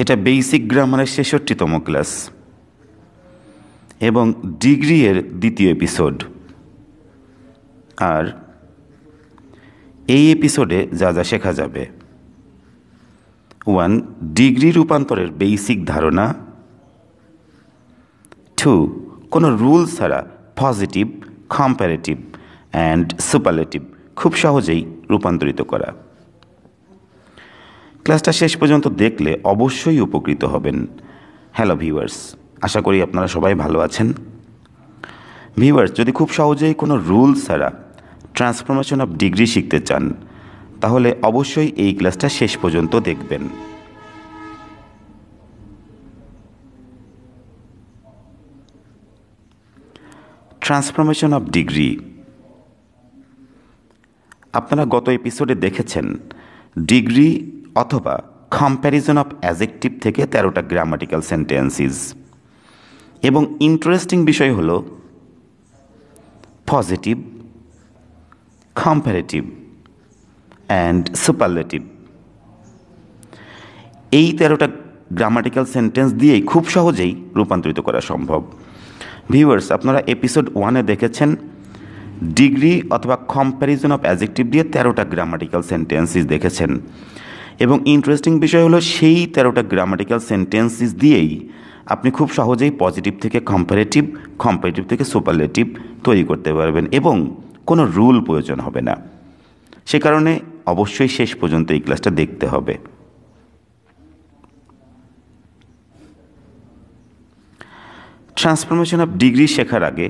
এটা বেসিক গ্রামারের ৬৬তম ক্লাস এবং ডিগ্রি এর দ্বিতীয় এপিসোড। আর এই এপিসোডে যা যা শেখা যাবে: 1. ডিগ্রি রূপান্তরের বেসিক ধারণা। 2. কোনো রুল ছাড়া পজিটিভ, কম্পারেটিভ অ্যান্ড সুপারলেটিভ খুব সহজেই রূপান্তরিত করা। ক্লাসটা শেষ পর্যন্ত দেখলে অবশ্যই উপকৃত হবেন। হ্যালো ভিউয়ার্স, আশা করি আপনারা সবাই ভালো আছেন। ভিউয়ার্স, যদি খুব সহজেই কোনো রুল ছাড়া ট্রান্সফরমেশন অফ ডিগ্রি শিখতে চান তাহলে অবশ্যই এই ক্লাসটা শেষ পর্যন্ত দেখবেন। ট্রান্সফরমেশন অফ ডিগ্রি আপনারা গত এপিসোডে দেখেছেন ডিগ্রি অথবা কম্প্যারিজন অফ অ্যাডজেক্টিভ থেকে 13টা গ্রামাটিক্যাল সেন্টেন্সেস, এবং ইন্টারেস্টিং বিষয় হলো পজিটিভ, কম্প্যারেটিভ অ্যান্ড সুপারলেটিভ। এই 13টা গ্রামাটিক্যাল সেন্টেন্স দিয়েই খুব সহজেই রূপান্তরিত করা সম্ভব। ভিউয়ার্স, আপনারা এপিসোড 1-এ দেখেছেন ডিগ্রি অথবা কম্প্যারিজন অফ অ্যাডজেক্টিভ দিয়ে 13টা গ্রামাটিক্যাল সেন্টেন্সেস দেখেছেন, এবং ইন্টারেস্টিং বিষয় হলো সেই 13টা গ্রামাটিক্যাল সেন্টেন্সেস দিয়েই আপনি খুব সহজেই পজিটিভ থেকে কম্পারেটিভ, কম্পারেটিভ থেকে সুপারলেটিভ তৈরি করতে পারবেন এবং কোনো রুল প্রয়োজন হবে না। সে কারণে অবশ্যই শেষ পর্যন্ত এই ক্লাসটা দেখতে হবে। ট্রান্সফরমেশন অফ ডিগ্রি শেখার আগে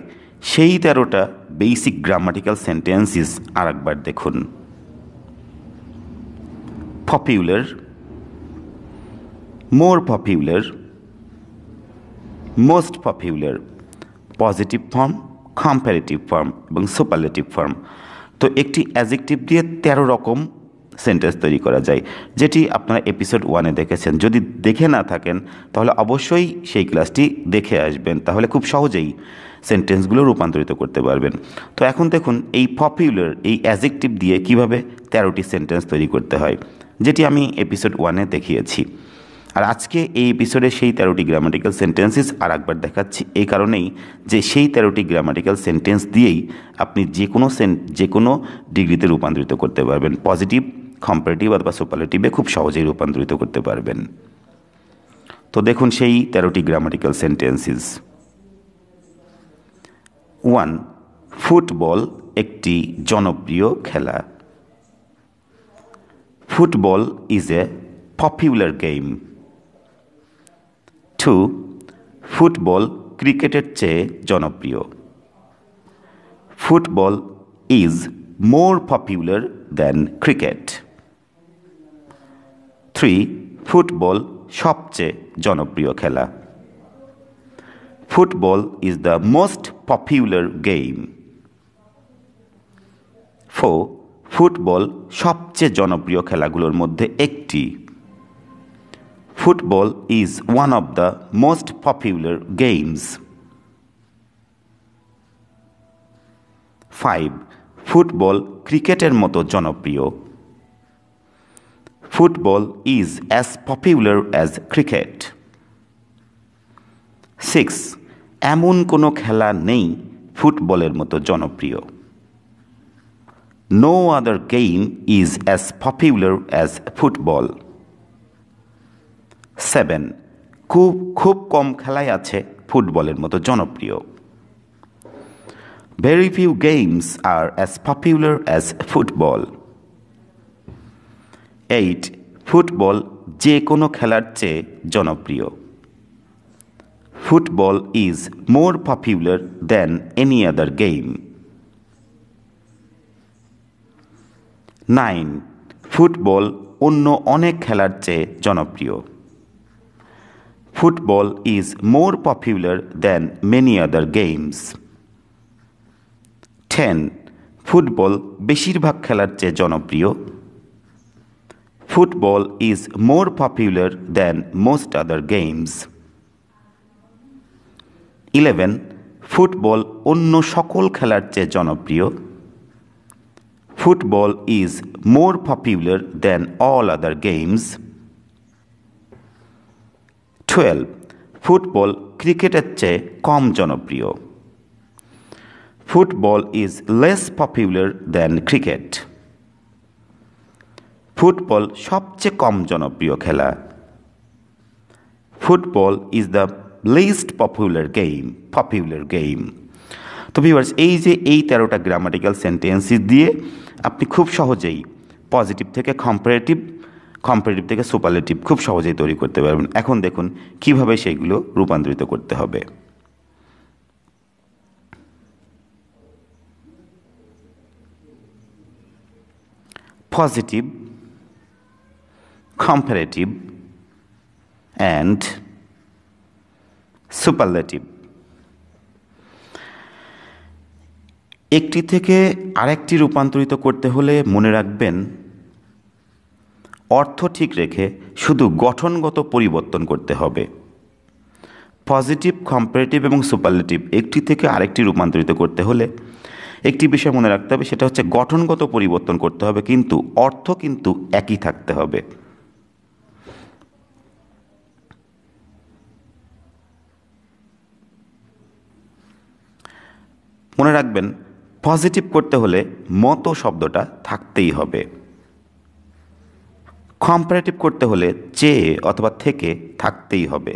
সেই 13টা বেসিক গ্রামাটিক্যাল সেন্টেন্সেস আর একবার দেখুন। Popular, more popular, most popular, positive form, comparative form এবং সুপারলেটিভ ফর্ম। তো একটি অ্যাডজেক্টিভ দিয়ে 13 রকম সেন্টেন্স তৈরি করা যায়, যেটি আপনারা এপিসোড 1-এ দেখেছেন। যদি দেখে না থাকেন তাহলে অবশ্যই সেই ক্লাসটি দেখে আসবেন, তাহলে খুব সহজেই সেন্টেন্সগুলো রূপান্তরিত করতে পারবেন। তো এখন দেখুন এই পপুলার এই অ্যাডজেক্টিভ দিয়ে কিভাবে 13টি সেন্টেন্স তৈরি করতে হয়, যেটি আমি এপিসোড 1-এ দেখিয়েছি। আর আজকে এই এপিসোডে সেই 13টি গ্রামাটিক্যাল সেন্টেন্সেস আর একবার দেখাচ্ছি, এই কারণেই যে সেই 13টি গ্রামাটিক্যাল সেন্টেন্স দিয়েই আপনি যে কোনো ডিগ্রিতে রূপান্তরিত করতে পারবেন। পজিটিভ, কম্পারেটিভ অথবা সুপারলেটিভে খুব সহজেই রূপান্তরিত করতে পারবেন। তো দেখুন সেই 13টি গ্রামাটিক্যাল সেন্টেন্সেস। 1. ফুটবল একটি জনপ্রিয় খেলা। Football is a popular game. 2. Football ক্রিকেটের চেয়ে জনপ্রিয়। Football is more popular than cricket. 3. Football সবচেয়ে জনপ্রিয় খেলা। Football is the most popular game. 4. Football সবচেয়ে জনপ্রিয় খেলাগুলোর মধ্যে একটি। Football is one of the most popular games. 5. Football ক্রিকেটের মতো জনপ্রিয়। Football is as popular as cricket. 6. এমন কোনো খেলা নেই ফুটবলের মতো জনপ্রিয়। No other game is as popular as football. 7. খুব কম খেলাই আছে ফুটবলের মতো জনপ্রিয়। Very few games are as popular as football. 8. Football যে কোনো খেলার চেয়ে জনপ্রিয়। Football is more popular than any other game. 9. Football অন্য অনেক খেলার চেয়ে জনপ্রিয়। Football is more popular than many other games. 10. Football বেশিরভাগ খেলার চেয়ে জনপ্রিয়। Football is more popular than most other games. 11. Football অন্য সকল খেলার চেয়ে জনপ্রিয়। Football is more popular than all other games. 12. Football ক্রিকেটের চেয়ে কম জনপ্রিয়। Football is less popular than cricket. Football সবচেয়ে কম জনপ্রিয় খেলা। Football is the least popular game. তো ভিউয়ার্স, এই যে এই 13টা গ্রামাটিক্যাল সেন্টেন্সেস দিয়ে আপনি খুব সহজেই পজিটিভ থেকে কম্পারেটিভ থেকে সুপারলেটিভ খুব সহজেই তৈরি করতে পারবেন। এখন দেখুন কিভাবে সেইগুলো রূপান্তরিত করতে হবে। Positive, comparative and superlative. একটি থেকে আরেকটি রূপান্তরিত করতে হলে মনে রাখবেন অর্থ ঠিক রেখে শুধু গঠনগত পরিবর্তন করতে হবে। পজিটিভ, কম্পারেটিভ এবং সুপারলেটিভ একটি থেকে আরেকটি রূপান্তরিত করতে হলে একটি বিষয় মনে রাখতে হবে, সেটা হচ্ছে গঠনগত পরিবর্তন করতে হবে, কিন্তু অর্থ কিন্তু একই থাকতে হবে। মনে রাখবেন পজিটিভ করতে হলে মতো শব্দটা থাকতেই হবে। কম্পারেটিভ করতে হলে চেয়ে অথবা থেকে থাকতেই হবে।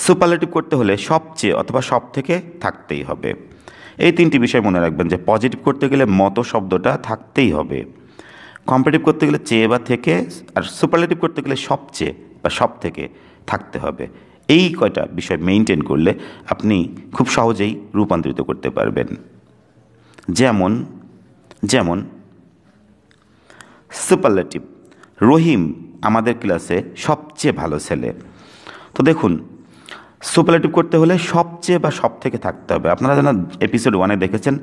সুপারলেটিভ করতে হলে সবচেয়ে অথবা সব থেকে থাকতেই হবে। এই তিনটি বিষয় মনে রাখবেন যে পজিটিভ করতে গেলে মতো শব্দটা থাকতেই হবে, কম্পারেটিভ করতে গেলে চেয়ে বা থেকে, আর সুপারলেটিভ করতে গেলে সবচেয়ে বা সব থেকে থাকতে হবে। এই কয়টা বিষয় মেনটেন করলে আপনি খুব সহজেই রূপান্তরিত করতে পারবেন। যেমন সুপারলেটিভ, রহিম আমাদের ক্লাসে সবচেয়ে ভালো ছেলে। তো দেখুন সুপারলেটিভ করতে হলে সবচেয়ে বা সব থেকে থাকতে হবে। আপনারা যেন এপিসোড 1-এ দেখেছেন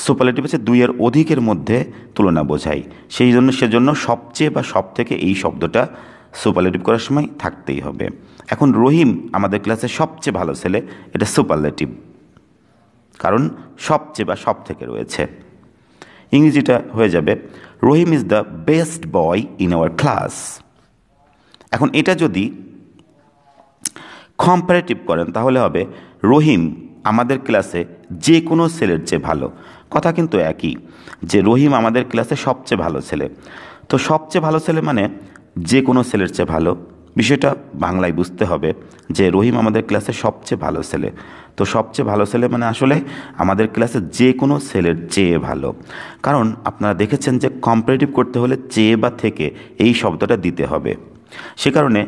সুপারলেটিভ হচ্ছে 2-এর অধিকের মধ্যে তুলনা বোঝায়, সেজন্য সবচেয়ে বা সব থেকে এই শব্দটা সুপারলেটিভ করার সময় থাকতেই হবে। এখন রহিম আমাদের ক্লাসে সবচেয়ে ভালো ছেলে, এটা সুপারলেটিভ, কারণ সবচেয়ে বা সব থেকে রয়েছে। ইংরেজিটা হয়ে যাবে Rahim is the best boy in our class. এখন এটা যদি কম্পারেটিভ করেন তাহলে হবে রহিম আমাদের ক্লাসে যে কোনো ছেলের চেয়ে ভালো। কথা কিন্তু একই, যে রহিম আমাদের ক্লাসে সবচেয়ে ভালো ছেলে। তো সবচেয়ে ভালো ছেলে মানে যে কোনো ছেলের চেয়ে ভালো। বিষয়টা বাংলায় বুঝতে হবে যে রহিম আমাদের ক্লাসে সবচেয়ে ভালো ছেলে। তো সবচেয়ে ভালো ছেলে মানে আসলে আমাদের ক্লাসে যে কোনো ছেলের চেয়ে ভালো। কারণ আপনারা দেখেছেন যে কম্পারেটিভ করতে হলে চেয়ে বা থেকে এই শব্দটা দিতে হবে। সে কারণে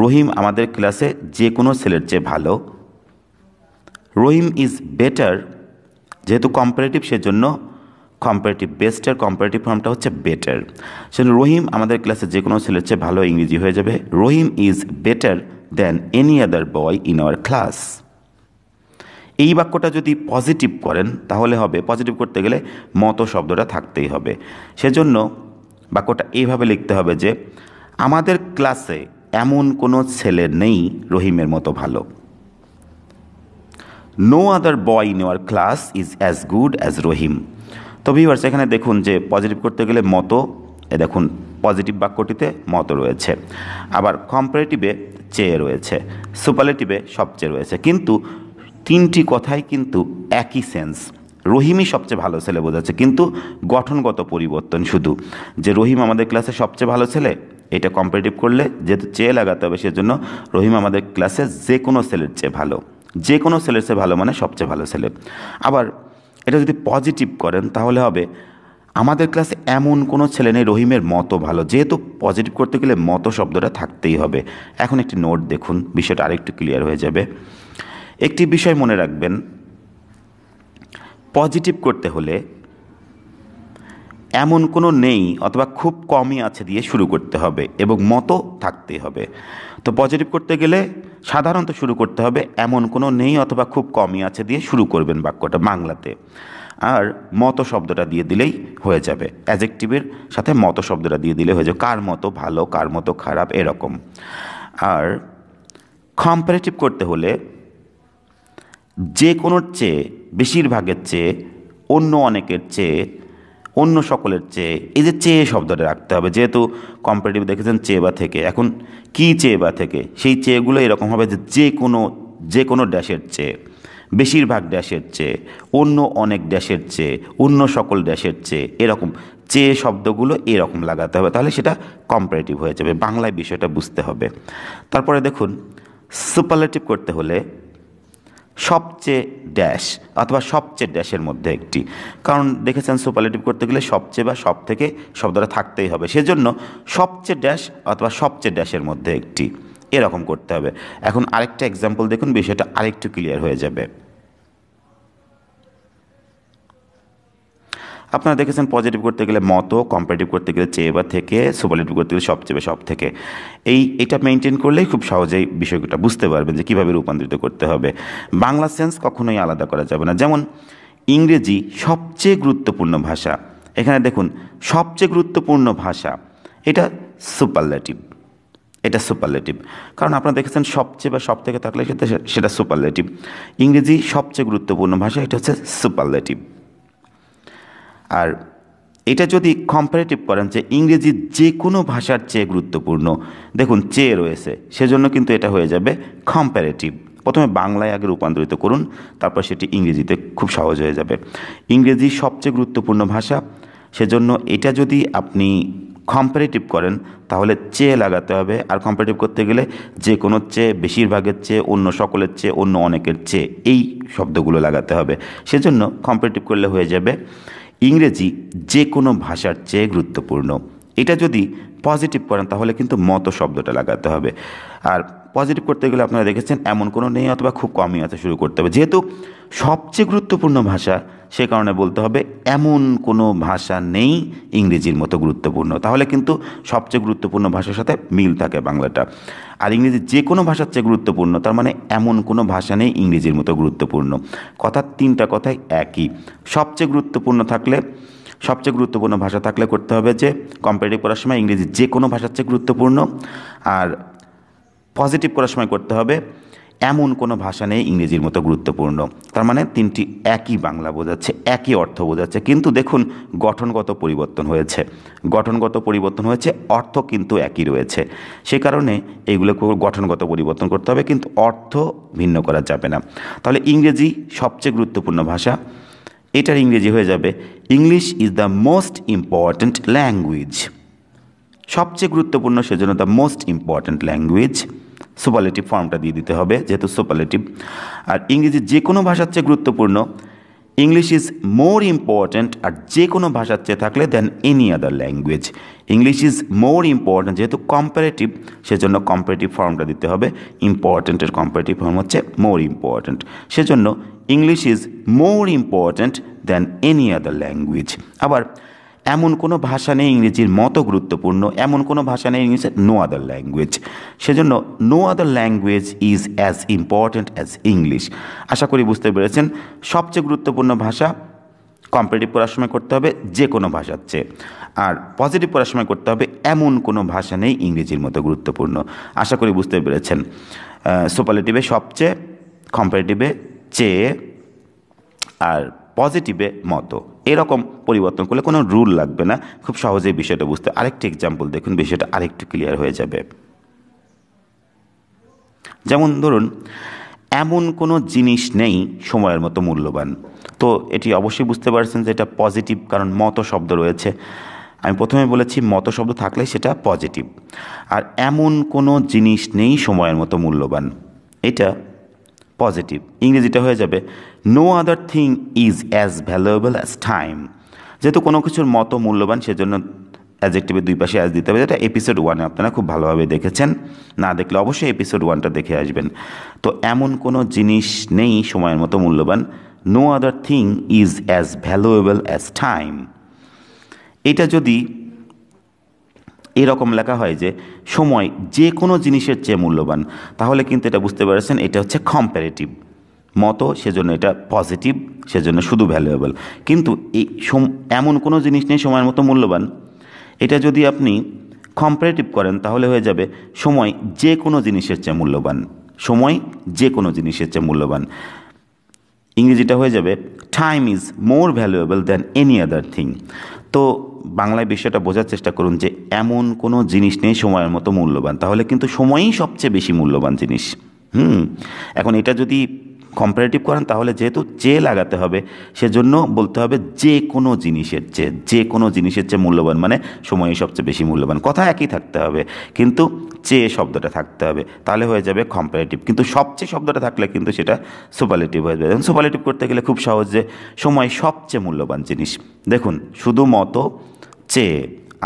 রহিম আমাদের ক্লাসে যে কোনো ছেলের চেয়ে ভালো। রহিম ইজ বেটার, যেহেতু কম্পারেটিভ সেজন্য কম্পারেটিভ, বেস্টের কম্পারেটিভ ফর্মটা হচ্ছে বেটার। সেজন্য রহিম আমাদের ক্লাসে যে কোনো ছেলের চেয়ে ভালো ইংরেজি হয়ে যাবে Rahim is better than any other boy in our class. এই বাক্যটা যদি পজিটিভ করেন তাহলে হবে, পজিটিভ করতে গেলে মতো শব্দটা থাকতেই হবে। সেজন্য বাক্যটা এইভাবে লিখতে হবে যে আমাদের ক্লাসে এমন কোনো ছেলে নেই রহিমের মতো ভালো। No other boy in our class is as good as Rahim. তো ভিউয়ার্স এখানে দেখুন যে পজিটিভ করতে গেলে মতো, দেখুন পজিটিভ বাক্যটিতে মতো রয়েছে, আবার কম্পারেটিভে চেয়ে রয়েছে, সুপারলেটিভে সবচেয়ে রয়েছে, কিন্তু তিনটি কথাই কিন্তু একই সেন্স। রহিমই সবচেয়ে ভালো ছেলে বোঝাচ্ছে, কিন্তু গঠনগত পরিবর্তন শুধু, যে রহিম আমাদের ক্লাসে সবচেয়ে ভালো ছেলে, এটা কম্পারেটিভ করলে যেহেতু চেয়ে লাগাতে হবে সেজন্য রহিম আমাদের ক্লাসে যে কোনো ছেলের চেয়ে ভালো। যে কোনো ছেলের চেয়ে ভালো মানে সবচেয়ে ভালো ছেলে। আবার এটা যদি পজিটিভ করেন তাহলে হবে আমাদের ক্লাসে এমন কোনো ছেলে নেই রহিমের মতো ভালো। যেহেতু পজিটিভ করতে গেলে মতো শব্দটা থাকতেই হবে। এখন একটি নোট দেখুন, বিষয়টা আরেকটু ক্লিয়ার হয়ে যাবে। একটি বিষয় মনে রাখবেন, পজিটিভ করতে হলে এমন কোনো নেই অথবা খুব কমই আছে দিয়ে শুরু করতে হবে এবং মতো থাকতেই হবে। তো পজিটিভ করতে গেলে সাধারণত শুরু করতে হবে এমন কোনো নেই অথবা খুব কমই আছে দিয়ে শুরু করবেন বাক্যটা বাংলাতে, আর মতো শব্দটা দিয়ে দিলেই হয়ে যাবে। অ্যাডজেক্টিভের সাথে মতো শব্দটা দিয়ে দিলে হয়ে যাবে, কার মতো ভালো, কার মতো খারাপ, এরকম। আর কম্পারেটিভ করতে হলে যে কোনোর চেয়ে, বেশিরভাগের চেয়ে, অন্য অনেকের চেয়ে অন্য সকলের চেয়ে, এই যে চেয়ে শব্দটা রাখতে হবে, যেহেতু কম্পারেটিভ দেখেছেন চেয়ে বা থেকে, এখন কি চেয়ে বা থেকে, সেই চেয়েগুলো এরকম হবে যে যে কোনো ড্যাশের চেয়ে, বেশিরভাগ ড্যাশের চেয়ে, অন্য অনেক ড্যাশের চেয়ে, অন্য সকল ড্যাশের চেয়ে, এরকম চেয়ে শব্দগুলো এরকম লাগাতে হবে, তাহলে সেটা কম্পারেটিভ হয়ে যাবে। বাংলায় বিষয়টা বুঝতে হবে। তারপরে দেখুন, সুপারলেটিভ করতে হলে সবচেয়ে ড্যাশ অথবা সবচেয়ে ড্যাশের মধ্যে একটি, কারণ দেখেছেন সুপারলেটিভ করতে গেলে সবচেয়ে বা সব থেকে শব্দটা থাকতেই হবে, সেজন্য সবচেয়ে ড্যাশ অথবা সবচেয়ে ড্যাশের মধ্যে একটি, এরকম করতে হবে। এখন আরেকটা এক্সাম্পল দেখুন, বিষয়টা আরেকটু ক্লিয়ার হয়ে যাবে। আপনারা দেখেছেন পজিটিভ করতে গেলে মতো, কম্পারেটিভ করতে গেলে চেয়ে বা থেকে, সুপারলেটিভ করতে গেলে সবচেয়ে বা সব থেকে। এটা মেনটেন করলেই খুব সহজেই বিষয়টা বুঝতে পারবেন যে কীভাবে রূপান্তরিত করতে হবে। বাংলা সেন্স কখনোই আলাদা করা যাবে না। যেমন ইংরেজি সবচেয়ে গুরুত্বপূর্ণ ভাষা, এখানে দেখুন সবচেয়ে গুরুত্বপূর্ণ ভাষা, এটা সুপারলেটিভ, এটা সুপারলেটিভ, কারণ আপনারা দেখেছেন সবচেয়ে বা সব থেকে থাকলে সেটা সুপারলেটিভ। ইংরেজি সবচেয়ে গুরুত্বপূর্ণ ভাষা, এটা হচ্ছে সুপারলেটিভ। আর এটা যদি কম্পারেটিভ করেন যে ইংরেজি যে কোনো ভাষার চেয়ে গুরুত্বপূর্ণ, দেখুন চেয়ে রয়েছে, সেজন্য কিন্তু এটা হয়ে যাবে কম্পারেটিভ। প্রথমে বাংলায় আগে রূপান্তরিত করুন, তারপর সেটি ইংরেজিতে খুব সহজ হয়ে যাবে। ইংরেজি সবচেয়ে গুরুত্বপূর্ণ ভাষা, সেজন্য এটা যদি আপনি কম্পারেটিভ করেন তাহলে চেয়ে লাগাতে হবে, আর কম্পারেটিভ করতে গেলে যে কোনো চেয়ে, বেশিরভাগের চেয়ে, অন্য সকলের চেয়ে, অন্য অনেকের চেয়ে, এই শব্দগুলো লাগাতে হবে। সেজন্য কম্পারেটিভ করলে হয়ে যাবে ইংরেজি যে কোনো ভাষার চেয়ে গুরুত্বপূর্ণ। এটা যদি পজিটিভ করেন তাহলে কিন্তু মতো শব্দটা লাগাতে হবে। আর পজিটিভ করতে গেলে আপনারা দেখেছেন এমন কোনো নেই অথবা খুব কমই আছে শুরু করতে হবে, যেহেতু সবচেয়ে গুরুত্বপূর্ণ ভাষা সে কারণে বলতে হবে এমন কোনো ভাষা নেই ইংরেজির মতো গুরুত্বপূর্ণ, তাহলে কিন্তু সবচেয়ে গুরুত্বপূর্ণ ভাষার সাথে মিল থাকে বাংলাটা। আর ইংরেজি যে কোনো ভাষার চেয়ে গুরুত্বপূর্ণ, তার মানে এমন কোনো ভাষা নেই ইংরেজির মতো গুরুত্বপূর্ণ। কথা তিনটা কথাই একই। সবচেয়ে গুরুত্বপূর্ণ থাকলে, সবচেয়ে গুরুত্বপূর্ণ ভাষা থাকলে করতে হবে যে কম্পারেটিভ করার সময় ইংরেজি যে কোনো ভাষার চেয়ে গুরুত্বপূর্ণ, আর পজিটিভ করার সময় করতে হবে এমন কোনো ভাষা নেই ইংরেজির মতো গুরুত্বপূর্ণ। তার মানে তিনটি একই বাংলা বোঝাচ্ছে, একই অর্থ বোঝাচ্ছে, কিন্তু দেখুন গঠনগত পরিবর্তন হয়েছে, গঠনগত পরিবর্তন হয়েছে, অর্থ কিন্তু একই রয়েছে। সে কারণে এইগুলোকে গঠনগত পরিবর্তন করতে হবে, কিন্তু অর্থ ভিন্ন করা যাবে না। তাহলে ইংরেজি সবচেয়ে গুরুত্বপূর্ণ ভাষা, এটার ইংরেজি হয়ে যাবে English is the most important language. সবচেয়ে গুরুত্বপূর্ণ, সেজন্য the most important language, superlative ফর্মটা দিয়ে দিতে হবে যেহেতু সুপারলেটিভ। আর ইংরেজি যে কোনো ভাষার চেয়ে গুরুত্বপূর্ণ, ইংলিশ ইজ মোর ইম্পর্ট্যান্ট, আর যে কোনো ভাষার চেয়ে থাকলে than any other language. English is more important, যেহেতু কম্পারেটিভ সেজন্য কম্পারেটিভ ফর্মটা দিতে হবে। ইম্পর্ট্যান্টের কম্পারেটিভ ফর্ম হচ্ছে মোর ইম্পর্ট্যান্ট, সেজন্য English is more important than any other language. আবার এমন কোনো ভাষা নেই ইংরেজির মতো গুরুত্বপূর্ণ, এমন কোনো ভাষা নেই ইংলিশের নো আদার ল্যাঙ্গুয়েজ, সেজন্য no other language is as important as English. আশা করি বুঝতে পেরেছেন। সবচেয়ে গুরুত্বপূর্ণ ভাষা কম্পারেটিভ করার সময় করতে হবে যে কোনো ভাষার চেয়ে, আর পজিটিভ করার সময় করতে হবে এমন কোনো ভাষা নেই ইংরেজির মতো গুরুত্বপূর্ণ। আশা করি বুঝতে পেরেছেন। সুপারলেটিভে সবচেয়ে, কম্পারেটিভে চেয়ে, আর পজিটিভে মতো, এরকম পরিবর্তন করলে কোনো রুল লাগবে না, খুব সহজেই বিষয়টা বুঝতে। আরেকটি এক্সাম্পল দেখুন, বিষয়টা আরেকটু ক্লিয়ার হয়ে যাবে। যেমন ধরুন এমন কোনো জিনিস নেই সময়ের মতো মূল্যবান, তো এটি অবশ্যই বুঝতে পারছেন যে এটা পজিটিভ, কারণ মতো শব্দ রয়েছে। আমি প্রথমে বলেছি মতো শব্দ থাকলে সেটা পজিটিভ, আর এমন কোনো জিনিস নেই সময়ের মতো মূল্যবান, এটা পজিটিভ। ইংরেজিটা হয়ে যাবে no other thing is as valuable as time. যেহেতু কোনো কিছুর মতো মূল্যবান, সেজন্য অ্যাডজেক্টিভের দুই পাশে অ্যাজ দিতে হবে। যেটা এপিসোড 1-এ আপনারা খুব ভালোভাবে দেখেছেন, না দেখলে অবশ্যই এপিসোড 1টা দেখে আসবেন। তো এমন কোনো জিনিস নেই সময়ের মতো মূল্যবান, no other thing is as valuable as time. এটা যদি এরকম লেখা হয় যে সময় যে কোনো জিনিসের চেয়ে মূল্যবান, তাহলে কিন্তু এটা বুঝতে পারছেন এটা হচ্ছে কম্পারেটিভ মতো, সেজন্য এটা পজিটিভ, সেজন্য শুধু ভ্যালুয়েবল। কিন্তু এই এমন কোনো জিনিস নেই সময়ের মতো মূল্যবান, এটা যদি আপনি কম্পারেটিভ করেন তাহলে হয়ে যাবে সময় যে কোনো জিনিসের চেয়ে মূল্যবান, সময় যে কোনো জিনিসের চেয়ে মূল্যবান। ইংরেজিটা হয়ে যাবে time is more valuable than any other thing. তো বাংলায় বিষয়টা বোঝার চেষ্টা করুন যে এমন কোনো জিনিস নেই সময়ের মতো মূল্যবান, তাহলে কিন্তু সময়ই সবচেয়ে বেশি মূল্যবান জিনিস। এখন এটা যদি কম্পারেটিভ করেন তাহলে যেহেতু চেয়ে লাগাতে হবে, সেজন্য বলতে হবে যে কোনো জিনিসের চেয়ে মূল্যবান, মানে সময়ই সবচেয়ে বেশি মূল্যবান। কথা একই থাকতে হবে কিন্তু চেয়ে শব্দটা থাকতে হবে, তাহলে হয়ে যাবে কম্পারেটিভ। কিন্তু সবচেয়ে শব্দটা থাকলে কিন্তু সেটা সুপারলেটিভ হয়ে যাবে। সুপারলেটিভ করতে গেলে খুব সহজ, যে সময় সবচেয়ে মূল্যবান জিনিস। দেখুন শুধু মতো, চেয়ে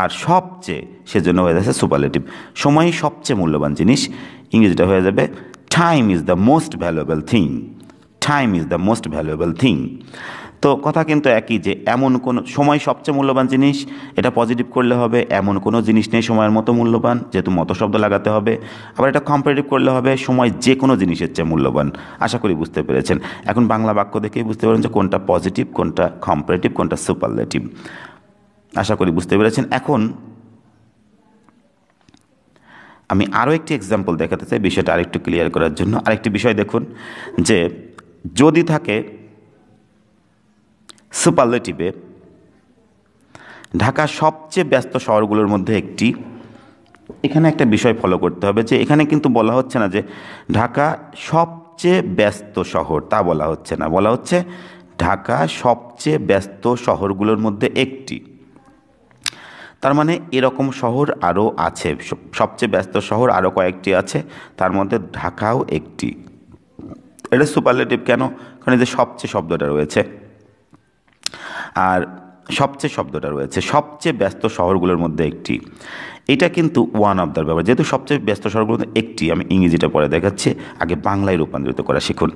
আর সবচেয়ে, সেজন্য হয়ে যাচ্ছে সুপারলেটিভ। সময় সবচেয়ে মূল্যবান জিনিস, ইংরেজিটা হয়ে যাবে time is the most valuable thing. Time is the most valuable thing. তো কথা কিন্তু একই, যে এমন কোনো সময় সবচেয়ে মূল্যবান জিনিস, এটা পজিটিভ করলে হবে এমন কোনো জিনিস নেই সময়ের মতো মূল্যবান, যেহেতু মতো শব্দ লাগাতে হবে। আবার এটা কম্পারেটিভ করলে হবে সময় যে কোনো জিনিসের চেয়ে মূল্যবান। আশা করি বুঝতে পেরেছেন। এখন বাংলা বাক্য দেখেই বুঝতে পারেন যে কোনটা পজিটিভ, কোনটা কম্পারেটিভ, কোনটা সুপারলেটিভ। আশা করি বুঝতে পেরেছেন। এখন আমি আরও একটি এক্সাম্পল দেখাতে চাই বিষয়টা আরেকটু ক্লিয়ার করার জন্য। আরেকটি বিষয় দেখুন, যে যদি থাকে সুপারলেটিভে ঢাকা সবচেয়ে ব্যস্ত শহরগুলোর মধ্যে একটি, এখানে একটা বিষয় ফলো করতে হবে, যে এখানে কিন্তু বলা হচ্ছে না যে ঢাকা সবচেয়ে ব্যস্ত শহর, তা বলা হচ্ছে না, বলা হচ্ছে ঢাকা সবচেয়ে ব্যস্ত শহরগুলোর মধ্যে একটি। তার মানে এরকম শহর আরও আছে, সবচেয়ে ব্যস্ত শহর আরও কয়েকটি আছে, তার মধ্যে ঢাকাও একটি। এটা সুপারলেটিভ কেন? কারণ এই যে সবচেয়ে শব্দটা রয়েছে, আর সবচেয়ে শব্দটা রয়েছে, সবচেয়ে ব্যস্ত শহরগুলোর মধ্যে একটি, এটা কিন্তু ওয়ান অফ দ্য ব্যাপার। যেহেতু সবচেয়ে ব্যস্ত শহরগুলোর মধ্যে একটি, আমি ইংরেজিটা পরে দেখাচ্ছি, আগে বাংলায় রূপান্তরিত করা শিখুন।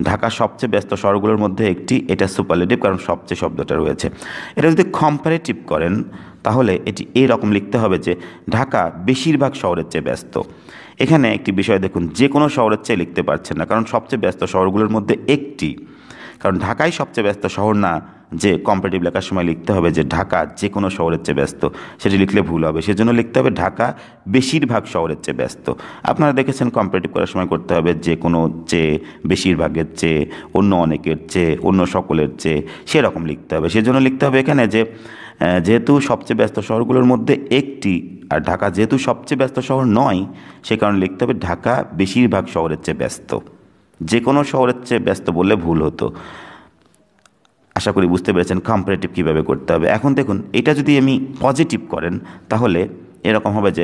ঢাকা সবচেয়ে ব্যস্ত শহরগুলোর মধ্যে একটি, এটা সুপারলেটিভ কারণ সবচেয়ে শব্দটা রয়েছে। এটা যদি কম্পারেটিভ করেন তাহলে এটি এইরকম লিখতে হবে যে ঢাকা বেশিরভাগ শহরের চেয়ে ব্যস্ত। এখানে একটি বিষয় দেখুন, যে কোনো শহরের চেয়ে লিখতে পারছেন না, কারণ সবচেয়ে ব্যস্ত শহরগুলোর মধ্যে একটি, কারণ ঢাকাই সবচেয়ে ব্যস্ত শহর না, যে কম্পারেটিভ লেখার সময় লিখতে হবে যে ঢাকা যে কোনো শহরের চেয়ে ব্যস্ত, সেটি লিখলে ভুল হবে। সেজন্য লিখতে হবে ঢাকা বেশিরভাগ শহরের চেয়ে ব্যস্ত। আপনারা দেখেছেন কম্পারেটিভ করার সময় করতে হবে যে কোনো চেয়ে, বেশিরভাগের চেয়ে, অন্য অনেকের চেয়ে, অন্য সকলের চেয়ে, সেরকম লিখতে হবে। সেজন্য লিখতে হবে এখানে যে যেহেতু সবচেয়ে ব্যস্ত শহরগুলোর মধ্যে একটি, আর ঢাকা যেহেতু সবচেয়ে ব্যস্ত শহর নয়, সে কারণে লিখতে হবে ঢাকা বেশিরভাগ শহরের চেয়ে ব্যস্ত। যে কোনো শহরের চেয়ে ব্যস্ত বললে ভুল হতো। আশা করি বুঝতে পেরেছেন কম্পারেটিভ কীভাবে করতে হবে। এখন দেখুন, এটা যদি আমি পজিটিভ করেন তাহলে এরকম হবে যে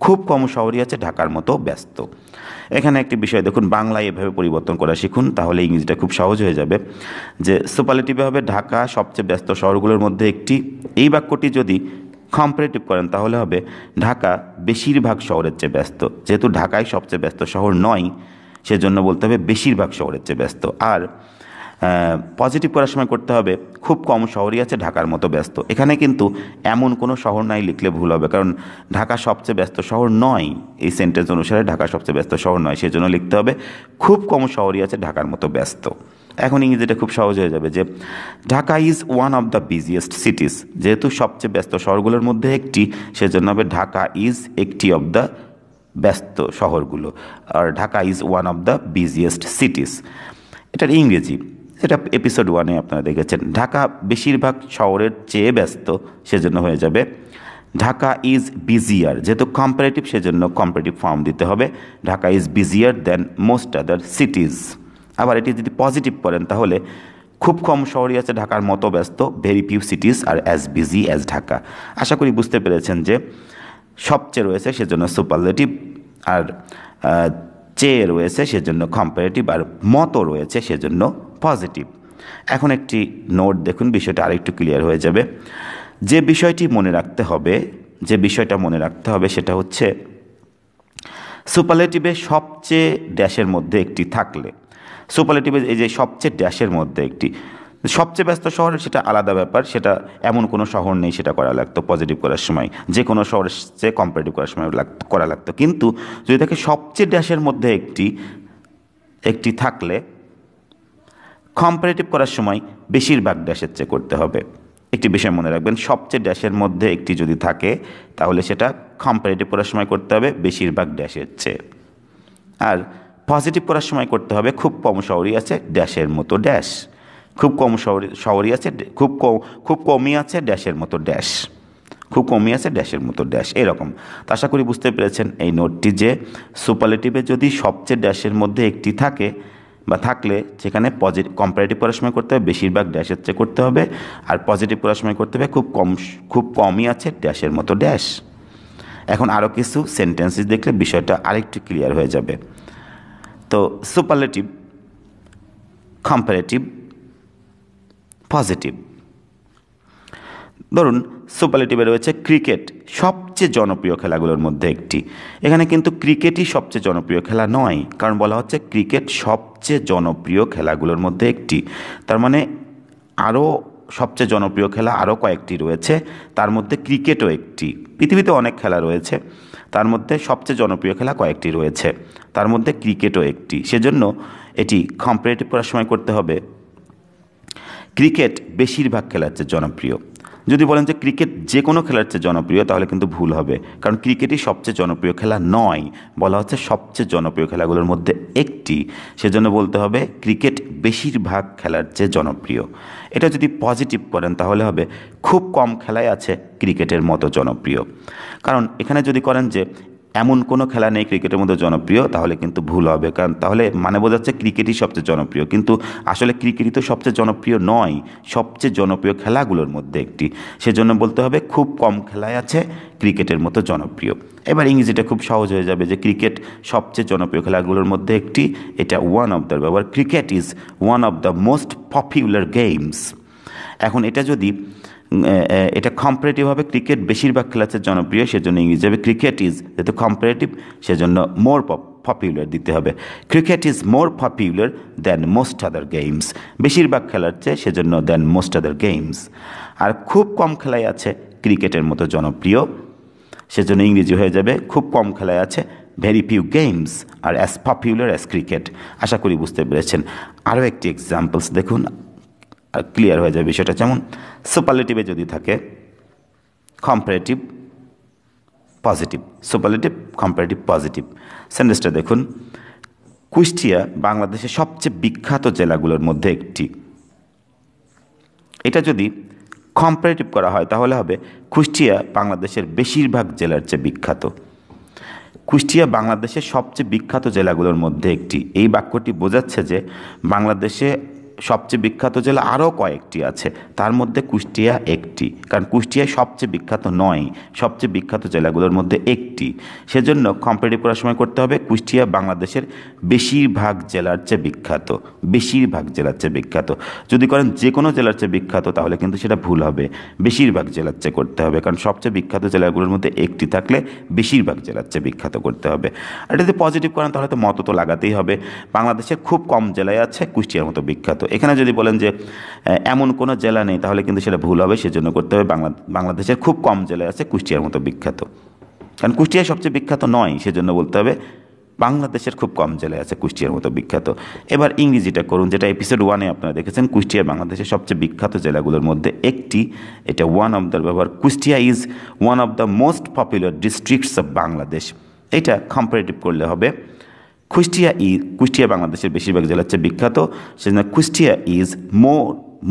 খুব কম শহরই আছে ঢাকার মতো ব্যস্ত। এখানে একটি বিষয় দেখুন, বাংলায় এভাবে পরিবর্তন করা শিখুন, তাহলে ইংরেজিটা খুব সহজ হয়ে যাবে। যে সুপারলেটিভে হবে ঢাকা সবচেয়ে ব্যস্ত শহরগুলোর মধ্যে একটি, এই বাক্যটি যদি কম্পারেটিভ করেন তাহলে হবে ঢাকা বেশিরভাগ শহরের চেয়ে ব্যস্ত। যেহেতু ঢাকায় সবচেয়ে ব্যস্ত শহর নয়, সেজন্য বলতে হবে বেশিরভাগ শহরের চেয়ে ব্যস্ত। আর পজিটিভ করার সময় করতে হবে খুব কম শহরই আছে ঢাকার মতো ব্যস্ত। এখানে কিন্তু এমন কোনো শহর নাই লিখলে ভুল হবে, কারণ ঢাকা সবচেয়ে ব্যস্ত শহর নয়, এই সেন্টেন্স অনুসারে ঢাকা সবচেয়ে ব্যস্ত শহর নয়, সেজন্য লিখতে হবে খুব কম শহরই আছে ঢাকার মতো ব্যস্ত। এখন ইংরেজিটা খুব সহজ হয়ে যাবে যে Dhaka is one of the busiest cities. যেহেতু সবচেয়ে ব্যস্ত শহরগুলোর মধ্যে একটি, সেজন্য হবে ঢাকা ইজ একটি অফ দ্য ব্যস্ত শহরগুলো, আর Dhaka is one of the busiest cities. এটার ইংরেজি, সেটা এপিসোড 1-এ আপনারা দেখেছেন। ঢাকা বেশিরভাগ শহরের চেয়ে ব্যস্ত, সেজন্য হয়ে যাবে ঢাকা ইজ বিজিয়ার। যেহেতু কম্পারেটিভ, সেজন্য কম্পারেটিভ ফর্ম দিতে হবে, ঢাকা ইজ বিজিয়ার দ্যান মোস্ট আদার সিটিজ। আবার এটি যদি পজিটিভ করেন তাহলে খুব কম শহরই আছে ঢাকার মতো ব্যস্ত, ভেরি ফিউ সিটিজ আর অ্যাজ বিজি অ্যাজ ঢাকা। আশা করি বুঝতে পেরেছেন যে সবচেয়ে রয়েছে সেজন্য সুপারলেটিভ, আর চেয়ে রয়েছে সেজন্য কম্পারেটিভ, আর মতো রয়েছে সেজন্য পজিটিভ। এখন একটি নোট দেখুন, বিষয়টা আরেকটু ক্লিয়ার হয়ে যাবে। যে বিষয়টা মনে রাখতে হবে সেটা হচ্ছে সুপারলেটিভে সবচেয়ে ড্যাশের মধ্যে একটি থাকলে, সুপারলেটিভে এই যে সবচেয়ে ড্যাশের মধ্যে একটি, সবচেয়ে ব্যস্ত শহর সেটা আলাদা ব্যাপার, সেটা এমন কোনো শহর নেই সেটা করা লাগতো পজিটিভ করার সময়, যে কোনো শহরের চেয়ে কম্পারেটিভ করার সময় করা লাগতো। কিন্তু যদি থাকে সবচেয়ে ড্যাশের মধ্যে একটি থাকলে, কম্পারেটিভ করার সময় বেশিরভাগ ড্যাশের চেয়ে করতে হবে। একটি বিষয় মনে রাখবেন, সবচেয়ে ড্যাশের মধ্যে একটি যদি থাকে তাহলে সেটা কম্পারেটিভ করার সময় করতে হবে বেশিরভাগ ড্যাশের চেয়ে। আর পজিটিভ করার সময় করতে হবে খুব কম শহরই আছে ড্যাশের মতো ড্যাশ, খুব কম শহরই আছে, খুব কমই আছে ড্যাশের মতো ড্যাশ, খুব কমই আছে ড্যাশের মতো ড্যাশ, এরকম। তো আশা করি বুঝতে পেরেছেন এই নোটটি যে সুপারলেটিভে যদি সবচেয়ে ড্যাশের মধ্যে একটি থাকে বা থাকলে সেখানে কম্পারেটিভ করার সময় করতে হবে বেশিরভাগ ড্যাশের চেয়ে করতে হবে, আর পজিটিভ করার সময় করতে হবে খুব কমই আছে ড্যাশের মতো ড্যাশ। এখন আরও কিছু সেন্টেন্সেস দেখলে বিষয়টা আরেকটু ক্লিয়ার হয়ে যাবে। তো সুপারলেটিভ, কম্পারেটিভ, পজিটিভ। ধরুন সুপারলেটিভে রয়েছে ক্রিকেট, সবচেয়ে জনপ্রিয় খেলাগুলোর মধ্যে একটি। এখানে কিন্তু ক্রিকেটই সবচেয়ে জনপ্রিয় খেলা নয়, কারণ বলা হচ্ছে ক্রিকেট সবচেয়ে জনপ্রিয় খেলাগুলোর মধ্যে একটি। তার মানে আরও সবচেয়ে জনপ্রিয় খেলা আরও কয়েকটি রয়েছে, তার মধ্যে ক্রিকেটও একটি। পৃথিবীতে অনেক খেলা রয়েছে, তার মধ্যে সবচেয়ে জনপ্রিয় খেলা কয়েকটি রয়েছে, তার মধ্যে ক্রিকেটও একটি। সেজন্য এটি কম্পারেটিভ করার সময় করতে হবে ক্রিকেট বেশিরভাগ খেলার চেয়ে জনপ্রিয়। যদি বলেন যে ক্রিকেট যে কোনো খেলার চেয়ে জনপ্রিয়, তাহলে কিন্তু ভুল হবে, কারণ ক্রিকেটই সবচেয়ে জনপ্রিয় খেলা নয়, বলা হচ্ছে সবচেয়ে জনপ্রিয় খেলাগুলোর মধ্যে একটি। সেজন্য বলতে হবে ক্রিকেট বেশিরভাগ খেলার চেয়ে জনপ্রিয়। এটা যদি পজিটিভ করেন তাহলে হবে খুব কম খেলায় আছে ক্রিকেটের মতো জনপ্রিয়। কারণ এখানে যদি করেন যে এমন কোনো খেলা নেই ক্রিকেটের মতো জনপ্রিয়, তাহলে কিন্তু ভুল হবে, কারণ তাহলে মানে বোঝাচ্ছে ক্রিকেটই সবচেয়ে জনপ্রিয়, কিন্তু আসলে ক্রিকেটই তো সবচেয়ে জনপ্রিয় নয়, সবচেয়ে জনপ্রিয় খেলাগুলোর মধ্যে একটি। সেজন্য বলতে হবে খুব কম খেলায় আছে ক্রিকেটের মতো জনপ্রিয়। এবার ইংরেজিটা খুব সহজ হয়ে যাবে যে ক্রিকেট সবচেয়ে জনপ্রিয় খেলাগুলোর মধ্যে একটি, এটা ওয়ান অফ দ্য ব্যবহার, cricket is one of the most popular games. এখন এটা যদি এটা কম্পারেটিভ হবে, ক্রিকেট বেশিরভাগ খেলার চেয়ে জনপ্রিয়, সেজন্য ইংরেজি হবে ক্রিকেট ইজ, যেহেতু কম্পারেটিভ সেজন্য মোর পপুলার দিতে হবে। Cricket is more popular than most other games, বেশিরভাগ খেলার চেয়ে, সেজন্য দ্যান মোস্ট আদার গেমস। আর খুব কম খেলায় আছে ক্রিকেটের মতো জনপ্রিয়, সেজন্য ইংরেজি হয়ে যাবে খুব কম খেলায় আছে ভেরি ফিউ গেমস আর অ্যাজ পপুলার অ্যাজ ক্রিকেট। আশা করি বুঝতে পেরেছেন। আরও একটি এক্সাম্পলস দেখুন, আর ক্লিয়ার হয়ে যাবে বিষয়টা। যেমন সুপারলেটিভে যদি থাকে comparative, positive, superlative, comparative, positive. সেন্টেন্সটা দেখুন, কুষ্টিয়া বাংলাদেশের সবচেয়ে বিখ্যাত জেলাগুলোর মধ্যে একটি। এটা যদি কম্পারেটিভ করা হয় তাহলে হবে কুষ্টিয়া বাংলাদেশের বেশিরভাগ জেলার চেয়ে বিখ্যাত। কুষ্টিয়া বাংলাদেশের সবচেয়ে বিখ্যাত জেলাগুলোর মধ্যে একটি, এই বাক্যটি বোঝাচ্ছে যে বাংলাদেশে সবচেয়ে বিখ্যাত জেলা আরও কয়েকটি আছে, তার মধ্যে কুষ্টিয়া একটি, কারণ কুষ্টিয়া সবচেয়ে বিখ্যাত নয়, সবচেয়ে বিখ্যাত জেলাগুলোর মধ্যে একটি। সেজন্য কম্পারেটিভ করার সময় করতে হবে কুষ্টিয়া বাংলাদেশের বেশিরভাগ জেলার চেয়ে বিখ্যাত, বেশিরভাগ জেলার চেয়ে বিখ্যাত। যদি করেন যে কোনো জেলার চেয়ে বিখ্যাত তাহলে কিন্তু সেটা ভুল হবে, বেশিরভাগ জেলার চেয়ে করতে হবে, কারণ সবচেয়ে বিখ্যাত জেলাগুলোর মধ্যে একটি থাকলে বেশিরভাগ জেলার চেয়ে বিখ্যাত করতে হবে। আর যদি পজিটিভ করেন তাহলে তো মতো তো লাগাতেই হবে, বাংলাদেশের খুব কম জেলায় আছে কুষ্টিয়ার মতো বিখ্যাত। এখানে যদি বলেন যে এমন কোনো জেলা নেই তাহলে কিন্তু সেটা ভুল হবে, সেজন্য করতে হবে বাংলাদেশের খুব কম জেলায় আছে কুষ্টিয়ার মতো বিখ্যাত, কারণ কুষ্টিয়া সবচেয়ে বিখ্যাত নয়, সেজন্য বলতে হবে বাংলাদেশের খুব কম জেলায় আছে কুষ্টিয়ার মতো বিখ্যাত। এবার ইংরেজিটা করুন, যেটা এপিসোড 1-এ আপনারা দেখেছেন, কুষ্টিয়া বাংলাদেশের সবচেয়ে বিখ্যাত জেলাগুলোর মধ্যে একটি। এটা ওয়ান অফ দ্য ব্যবহার, Kushtia is one of the most popular districts of Bangladesh. এটা কম্পারেটিভ করলে হবে কুষ্টিয়া বাংলাদেশের বেশিরভাগ জেলার চেয়ে বিখ্যাত, সেজন্য Kushtia is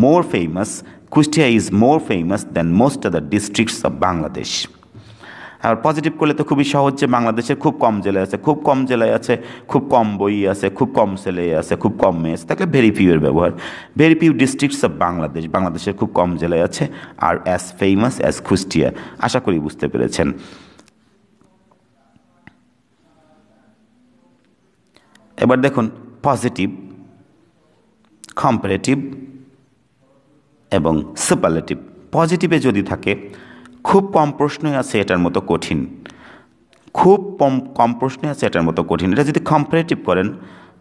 more famous, Kushtia is more famous than most other districts of Bangladesh. আর পজিটিভ করলে তো খুবই সহজ, যে বাংলাদেশের খুব কম জেলায় আছে, খুব কম জেলায় আছে, খুব কম বই আছে, খুব কম ছেলে আছে, খুব কম মেয়ে আছে, তাহলে ভেরি ফিউ এর ব্যবহার, very few districts of Bangladesh, বাংলাদেশের খুব কম জেলায় আছে, আর অ্যাজ ফেমাস অ্যাজ কুষ্টিয়া। আশা করি বুঝতে পেরেছেন। এবার দেখুন পজিটিভ, কম্পারেটিভ এবং সুপারলেটিভ। পজিটিভে যদি থাকে খুব কম প্রশ্নই আছে এটার মতো কঠিন, খুব কম প্রশ্নই আছে এটার মতো কঠিন। এটা যদি কম্পারেটিভ করেন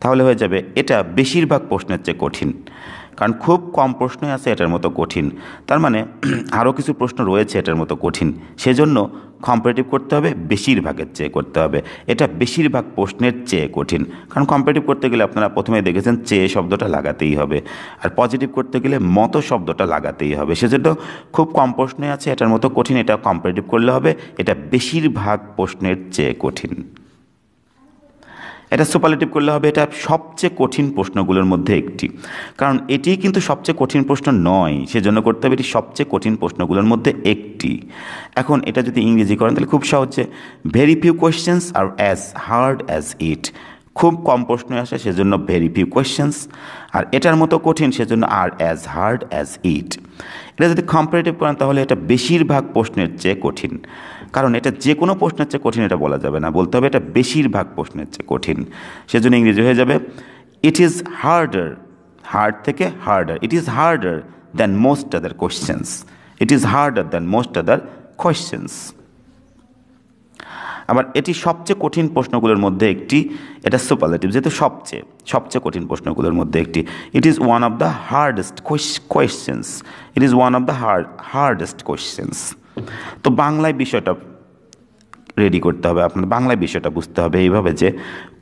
তাহলে হয়ে যাবে এটা বেশিরভাগ প্রশ্নের চেয়ে কঠিন, কারণ খুব কম প্রশ্নই আছে এটার মতো কঠিন, তার মানে আরও কিছু প্রশ্ন রয়েছে এটার মতো কঠিন, সেজন্য কম্পারেটিভ করতে হবে বেশিরভাগের চেয়ে করতে হবে, এটা বেশিরভাগ প্রশ্নের চেয়ে কঠিন। কারণ কম্পারেটিভ করতে গেলে আপনারা প্রথমে দেখেছেন চেয়ে শব্দটা লাগাতেই হবে, আর পজিটিভ করতে গেলে মতো শব্দটা লাগাতেই হবে, সেজন্য খুব কম প্রশ্নে আছে এটার মতো কঠিন, এটা কম্পারেটিভ করলে হবে এটা বেশিরভাগ প্রশ্নের চেয়ে কঠিন। এটা সুপারলেটিভ করলে হবে এটা সবচেয়ে কঠিন প্রশ্নগুলোর মধ্যে একটি, কারণ এটি কিন্তু সবচেয়ে কঠিন প্রশ্ন নয়, সেজন্য করতে হবে এটি সবচেয়ে কঠিন প্রশ্নগুলোর মধ্যে একটি। এখন এটা যদি ইংরেজি করেন তাহলে খুব সহজে, very few questions are as hard as it, খুব কম প্রশ্ন আসে সেজন্য ভেরি ফিউ কোয়েশ্চেন্স, আর এটার মতো কঠিন সেজন্য আর অ্যাজ হার্ড অ্যাজ ইট। এটা যদি কম্পারেটিভ করেন তাহলে এটা বেশিরভাগ প্রশ্নের চেয়ে কঠিন, কারণ এটা যে কোনো প্রশ্নের চেয়ে কঠিন এটা বলা যাবে না, বলতে হবে এটা বেশিরভাগ প্রশ্নের চেয়ে কঠিন, সেজন্য ইংরেজি হয়ে যাবে ইট ইজ হার্ডার, হার্ড থেকে harder, it is harder than most other questions, it is harder than most other questions. আবার এটি সবচেয়ে কঠিন প্রশ্নগুলোর মধ্যে একটি, এটা সুপারলেটিভ, যেহেতু সবচেয়ে কঠিন প্রশ্নগুলোর মধ্যে একটি। It is one of the hardest questions, it is one of the hardest questions. তো বাংলায় বিষয়টা রেডি করতে হবে, আপনার বাংলায় বিষয়টা বুঝতে হবে এইভাবে যে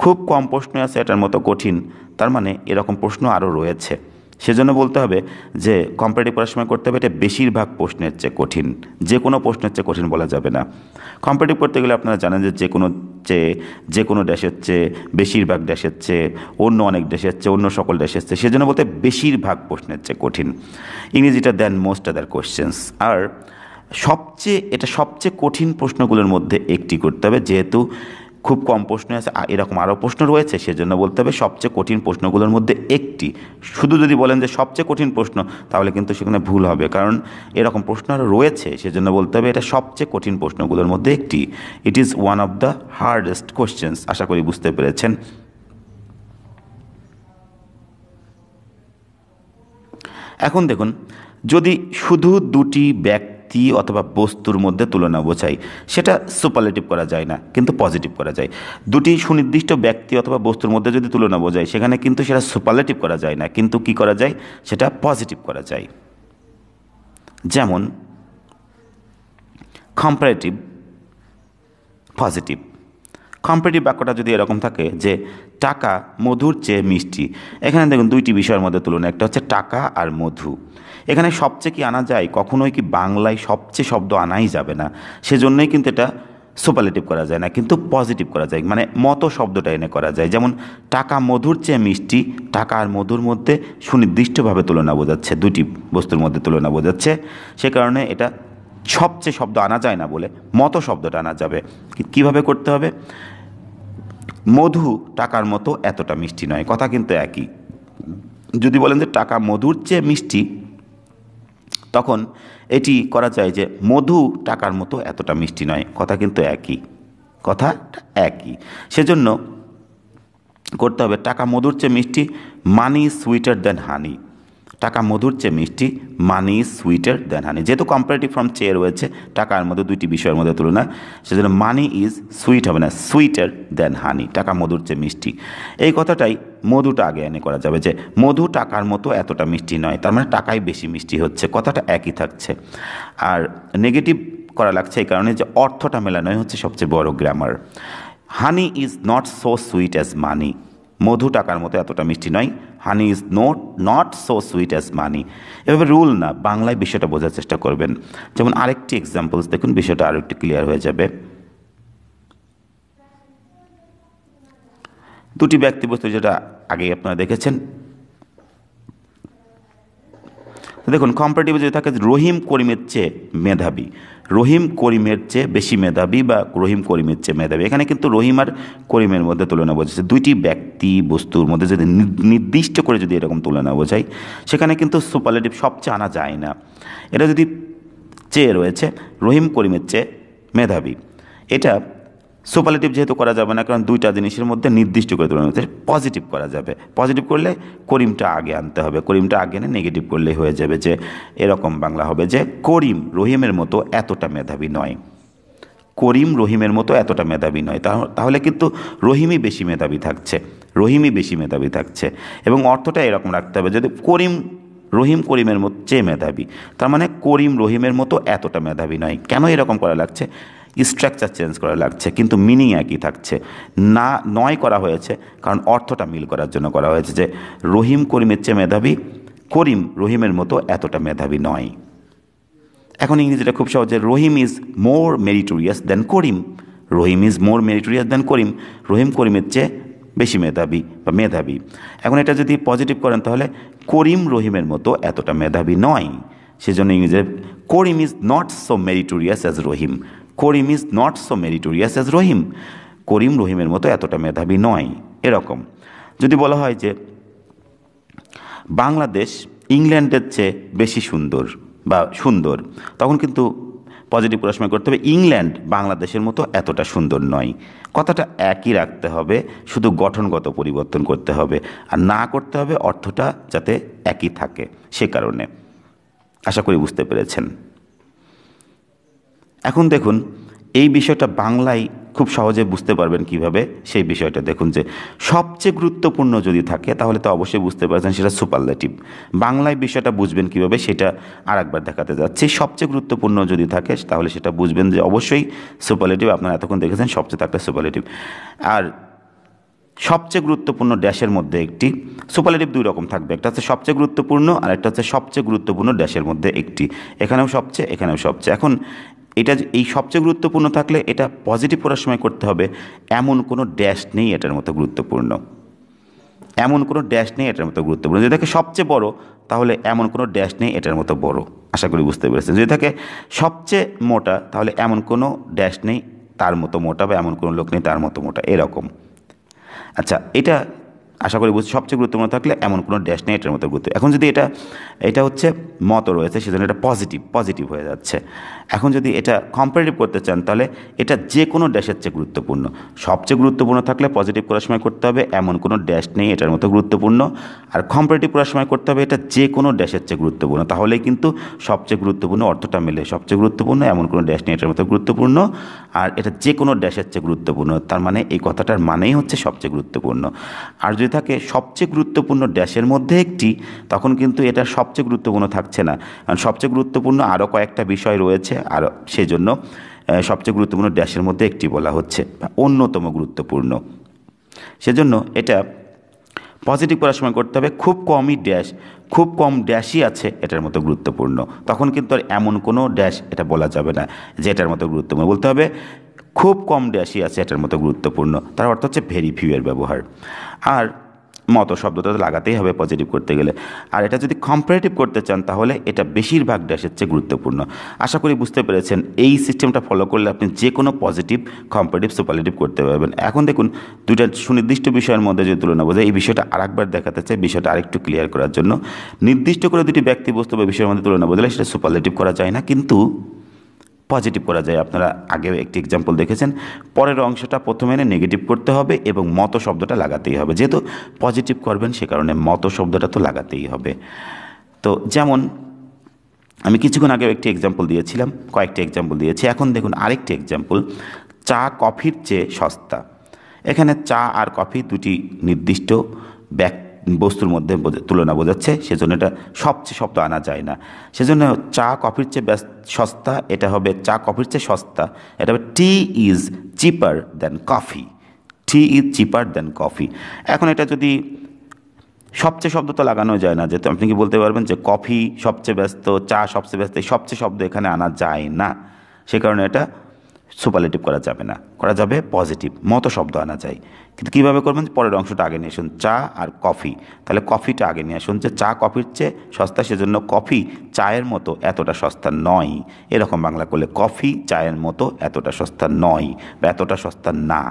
খুব কম প্রশ্ন আছে এটার মতো কঠিন, তার মানে এরকম প্রশ্ন আরও রয়েছে, সেজন্য বলতে হবে যে কম্পারেটিভ করার সময় করতে হবে এটা বেশিরভাগ প্রশ্নের চেয়ে কঠিন, যে কোনো প্রশ্নের চেয়ে কঠিন বলা যাবে না। কম্পারেটিভ করতে গেলে আপনারা জানেন যে যে কোনো দেশের চেয়ে, বেশিরভাগ দেশের চেয়ে, অন্য অনেক দেশের চেয়ে, অন্য সকল দেশের চেয়ে, সেজন্য বলতে বেশিরভাগ প্রশ্নের চেয়ে কঠিন। ইংরেজিটা দেন মোস্ট আদার কোয়েশ্চেন্স। আর এটা সবচেয়ে কঠিন প্রশ্নগুলোর মধ্যে একটি করতে হবে, যেহেতু খুব কম প্রশ্ন আছে এরকম আরও প্রশ্ন রয়েছে, সেজন্য বলতে হবে সবচেয়ে কঠিন প্রশ্নগুলোর মধ্যে একটি। শুধু যদি বলেন যে সবচেয়ে কঠিন প্রশ্ন তাহলে কিন্তু সেখানে ভুল হবে, কারণ এরকম প্রশ্ন আরও রয়েছে, সেজন্য বলতে হবে এটা সবচেয়ে কঠিন প্রশ্নগুলোর মধ্যে একটি। It is one of the hardest questions. আশা করি বুঝতে পেরেছেন। এখন দেখুন, যদি শুধু দুটি ব্যক্তি অথবা বস্তুর মধ্যে তুলনা বোঝাই, সেটা সুপারলেটিভ করা যায় না, কিন্তু পজিটিভ করা যায়। দুটি সুনির্দিষ্ট ব্যক্তি অথবা বস্তুর মধ্যে যদি তুলনা বোঝাই, সেখানে কিন্তু সেটা সুপারলেটিভ করা যায় না, কিন্তু কি করা যায়, সেটা পজিটিভ করা যায়। যেমন কম্পারেটিভ, পজিটিভ। কম্পারেটিভ বাক্যটা যদি এরকম থাকে যে টাকা মধুর চেয়ে মিষ্টি, এখানে দেখুন দুইটি বিষয়ের মধ্যে তুলনা, একটা হচ্ছে টাকা আর মধু। এখানে সবচেয়ে কি আনা যায়, কখনোই কি বাংলায় সবচেয়ে শব্দ আনাই যাবে না, সেজন্যই কিন্তু এটা সুপারলেটিভ করা যায় না, কিন্তু পজিটিভ করা যায়, মানে মতো শব্দটা এনে করা যায়। যেমন টাকা মধুর চেয়ে মিষ্টি, টাকা আর মধুর মধ্যে সুনির্দিষ্টভাবে তুলনা বোঝাচ্ছে, দুটি বস্তুর মধ্যে তুলনা বোঝাচ্ছে, সে কারণে এটা সবচেয়ে শব্দ আনা যায় না বলে মতো শব্দটা আনা যাবে। কিভাবে করতে হবে, মধু টাকার মতো এতটা মিষ্টি নয়, কথা কিন্তু একই। যদি বলেন যে টাকা মধুর চেয়ে মিষ্টি, তখন এটি করা যায় যে মধু টাকার মতো এতটা মিষ্টি নয়, কথা কিন্তু একই, কথা একই। সেজন্য করতে হবে টাকা মধুর চেয়ে মিষ্টি, মানি সুইটার দ্যান হানি, টাকা মধুর চেয়ে মিষ্টি, মানি সুইটার দ্যান হানি। যেহেতু কম্পারেটিভ ফর্ম চেয়ে রয়েছে, টাকার মধ্যে দুইটি বিষয়ের মধ্যে তুলনা, সেজন্য মানি ইজ সুইট হবে না, সুইটার দ্যান হানি, টাকা মধুর চেয়ে মিষ্টি। এই কথাটাই মধুটা আগে এনে করা যাবে যে মধু টাকার মতো এতটা মিষ্টি নয়, তার মানে টাকাই বেশি মিষ্টি হচ্ছে, কথাটা একই থাকছে। আর নেগেটিভ করা লাগছে এই কারণে যে অর্থটা মেলানোই হচ্ছে সবচেয়ে বড় গ্রামার। Honey is not so sweet as money, মধু টাকার মতো এতটা মিষ্টি নয়, honey is not so sweet as money. এভাবে রুল না, বাংলায় বিষয়টা বোঝার চেষ্টা করবেন। যেমন আরেকটি এক্সাম্পলস দেখুন, বিষয়টা আরও একটু ক্লিয়ার হয়ে যাবে। দুটি ব্যক্তি বস্তু, যেটা আগে আপনারা দেখেছেন। দেখুন কম্পারেটিভ যদি থাকে রহিম করিমের চেয়ে মেধাবী, রহিম করিমের চেয়ে বেশি মেধাবী বা রহিম করিমের চেয়ে মেধাবী, এখানে কিন্তু রহিম আর করিমের মধ্যে তুলনা বোঝাচ্ছে। দুইটি ব্যক্তি বস্তুর মধ্যে যদি নির্দিষ্ট করে যদি এরকম তুলনা বোঝাই, সেখানে কিন্তু সুপারলেটিভ সবচেয়ে আনা যায় না। এটা যদি চেয়ে রয়েছে রহিম করিমের চেয়ে মেধাবী, এটা সুপারলেটিভ যেহেতু করা যাবে না, কারণ দুইটা জিনিসের মধ্যে নির্দিষ্ট করে তুলনা হচ্ছে, পজিটিভ করা যাবে। পজিটিভ করলে করিমটা আগে আনতে হবে, করিমটা আগে এনে নেগেটিভ করলেই হয়ে যাবে যে এরকম বাংলা হবে যে করিম রহিমের মতো এতটা মেধাবী নয়, করিম রহিমের মতো এতটা মেধাবী নয়, তাহলে কিন্তু রহিমই বেশি মেধাবী থাকছে, রহিমই বেশি মেধাবী থাকছে। এবং অর্থটা এরকম রাখতে হবে, যদি রহিম করিমের মতো চেয়ে মেধাবী, তার মানে করিম রহিমের মতো এতটা মেধাবী নয়। কেন এরকম করা লাগছে, স্ট্রাকচার চেঞ্জ করা লাগছে, কিন্তু মিনিং একই থাকছে না, নয় করা হয়েছে কারণ অর্থটা মিল করার জন্য করা হয়েছে যে রহিম করিমের চেয়ে মেধাবী, করিম রহিমের মতো এতটা মেধাবী নয়। এখন ইংরেজিটা খুব সহজে, Rahim is more meritorious than Karim, Rahim is more meritorious than Karim, Rahim করিমের চেয়ে বেশি মেধাবী বা মেধাবী। এখন এটা যদি পজিটিভ করেন তাহলে করিম রহিমের মতো এতটা মেধাবী নয়। সেজন্য ইংরেজিতে Karim is not so meritorious as Rahim. Karim is not so meritorious as Rahim. Karim রহিমের মতো এতটা মেধাবী নয়। এরকম যদি বলা হয় যে বাংলাদেশ ইংল্যান্ডের চেয়ে বেশি সুন্দর বা সুন্দর, তখন কিন্তু পজিটিভ করার সময় করতে হবে ইংল্যান্ড বাংলাদেশের মতো এতটা সুন্দর নয়। কথাটা একই রাখতে হবে, শুধু গঠনগত পরিবর্তন করতে হবে, আর না করতে হবে অর্থটা যাতে একই থাকে। সে কারণে আশা করি বুঝতে পেরেছেন। এখন দেখুন এই বিষয়টা বাংলায় খুব সহজে বুঝতে পারবেন কিভাবে, সেই বিষয়টা দেখুন যে সবচেয়ে গুরুত্বপূর্ণ যদি থাকে তাহলে তো অবশ্যই বুঝতে পারছেন সেটা সুপারলেটিভ। বাংলায় বিষয়টা বুঝবেন কিভাবে সেটা আর একবার দেখাতে যাচ্ছি। সবচেয়ে গুরুত্বপূর্ণ যদি থাকে তাহলে সেটা বুঝবেন যে অবশ্যই সুপারলেটিভ। আপনারা এতক্ষণ দেখেছেন সবচেয়ে থাকলে সুপারলেটিভ। আর সবচেয়ে গুরুত্বপূর্ণ ড্যাশের মধ্যে একটি, সুপারলেটিভ দুই রকম থাকবে, একটা হচ্ছে সবচেয়ে গুরুত্বপূর্ণ আর একটা হচ্ছে সবচেয়ে গুরুত্বপূর্ণ ড্যাশের মধ্যে একটি। এখানেও সবচেয়ে, এখানেও সবচেয়ে। এখন এটা এই সবচেয়ে গুরুত্বপূর্ণ থাকলে এটা পজিটিভ করার সময় করতে হবে এমন কোনো ড্যাশ নেই এটার মতো গুরুত্বপূর্ণ, এমন কোনো ড্যাশ নেই এটার মতো গুরুত্বপূর্ণ। যদি থাকে সবচেয়ে বড় তাহলে এমন কোনো ড্যাশ নেই এটার মতো বড়। আশা করি বুঝতে পেরেছেন। যদি থাকে সবচেয়ে মোটা তাহলে এমন কোনো ড্যাশ নেই তার মতো মোটা, বা এমন কোনো লোক নেই তার মতো মোটা, এরকম। আচ্ছা, এটা আশা করি বুঝছি। সবচেয়ে গুরুত্বপূর্ণ থাকলে এমন কোনো ড্যাশ নেই এটার মতো গুরুত্ব। এখন যদি এটা হচ্ছে মত রয়েছে সেজন্য এটা পজিটিভ হয়ে যাচ্ছে। এখন যদি এটা কম্পারেটিভ করতে চান তাহলে এটা যে কোনো ড্যাশের চেয়ে গুরুত্বপূর্ণ। সবচেয়ে গুরুত্বপূর্ণ থাকলে পজিটিভ করার সময় করতে হবে এমন কোনো ড্যাশ নেই এটার মতো গুরুত্বপূর্ণ, আর কম্পারেটিভ করার সময় করতে হবে এটা যে কোনো ড্যাশের চেয়ে গুরুত্বপূর্ণ। তাহলেই কিন্তু সবচেয়ে গুরুত্বপূর্ণ অর্থটা মেলে। সবচেয়ে গুরুত্বপূর্ণ এমন কোনো ড্যাশ নেই এটার মতো গুরুত্বপূর্ণ, আর এটা যে কোনো ড্যাশের চেয়ে গুরুত্বপূর্ণ। তার মানে এই কথাটার মানেই হচ্ছে সবচেয়ে গুরুত্বপূর্ণ। আর যদি থাকে সবচেয়ে গুরুত্বপূর্ণ ড্যাশের মধ্যে একটি, তখন কিন্তু এটা সবচেয়ে গুরুত্বপূর্ণ থাকছে না, কারণ সবচেয়ে গুরুত্বপূর্ণ আরও কয়েকটা বিষয় রয়েছে, আর সেই জন্য সবচেয়ে গুরুত্বপূর্ণ ড্যাশের মধ্যে একটি বলা হচ্ছে, অন্যতম গুরুত্বপূর্ণ। সেজন্য এটা পজিটিভ করার সময় করতে হবে খুব কম ড্যাশই আছে এটার মতো গুরুত্বপূর্ণ। তখন কিন্তু আর এমন কোনো ড্যাশ এটা বলা যাবে না যে এটার মতো গুরুত্বপূর্ণ, বলতে হবে খুব কম ড্যাশই আছে এটার মতো গুরুত্বপূর্ণ। তার অর্থ হচ্ছে ভেরি ফিউ এর ব্যবহার। আর মতো শব্দটা তো লাগাতেই হবে পজিটিভ করতে গেলে। আর এটা যদি কম্পারেটিভ করতে চান তাহলে এটা বেশিরভাগ ড্যাশের চেয়ে গুরুত্বপূর্ণ। আশা করি বুঝতে পেরেছেন। এই সিস্টেমটা ফলো করলে আপনি যে কোনো পজিটিভ, কম্পারেটিভ, সুপারলেটিভ করতে পারবেন। এখন দেখুন দুইটা সুনির্দিষ্ট বিষয়ের মধ্যে যদি তুলনা বোঝায়, এই বিষয়টা আরেকবার দেখাতে চাই বিষয়টা আরেকটু ক্লিয়ার করার জন্য। নির্দিষ্ট করে দুটি ব্যক্তি বস্তু বা বিষয়ের মধ্যে তুলনা বোঝালে সেটা সুপারলেটিভ করা যায় না, কিন্তু পজিটিভ করা যায়। আপনারা আগে একটি এক্সাম্পল দেখেছেন। পরের অংশটা প্রথমে এনে নেগেটিভ করতে হবে এবং মতো শব্দটা লাগাতেই হবে। যেহেতু পজিটিভ করবেন সে কারণে মতো শব্দটা তো লাগাতেই হবে। তো যেমন আমি কিছুক্ষণ আগে একটি এক্সাম্পল দিয়েছিলাম, কয়েকটি এক্সাম্পল দিয়েছি। এখন দেখুন আরেকটি এক্সাম্পল, চা কফির চেয়ে সস্তা। এখানে চা আর কফি দুটি নির্দিষ্ট বস্তুর মধ্যে তুলনা বোঝাচ্ছে, সেজন্য এটা সবচেয়ে শব্দ আনা যায় না। সেজন্য চা কফির চেয়ে সস্তা, এটা হবে চা কফির চেয়ে সস্তা, এটা হবে tea is cheaper than coffee. Tea is cheaper than coffee. এখন এটা যদি সবচেয়ে শব্দ তো লাগানো যায় না, যেহেতু আপনি কি বলতে পারবেন যে কফি সবচেয়ে ব্যস্ত, চা সবচেয়ে ব্যস্ত, এই সবচেয়ে শব্দ এখানে আনা যায় না। সে কারণে এটা সুপারলেটিভ করা যাবে না, করা যাবে পজিটিভ, মতো শব্দ আনা যায়। কিন্তু কীভাবে করবেন, পরের অংশটা আগে নিয়ে আসুন, চা আর কফি। তাহলে কফিটা আগে নিয়ে আসুন, যে চা কফির চেয়ে সস্তা, সেজন্য কফি চায়ের মতো এতটা সস্তা নয়। এরকম বাংলা করলে কফি চায়ের মতো এতটা সস্তা নয় বা এতটা সস্তা না,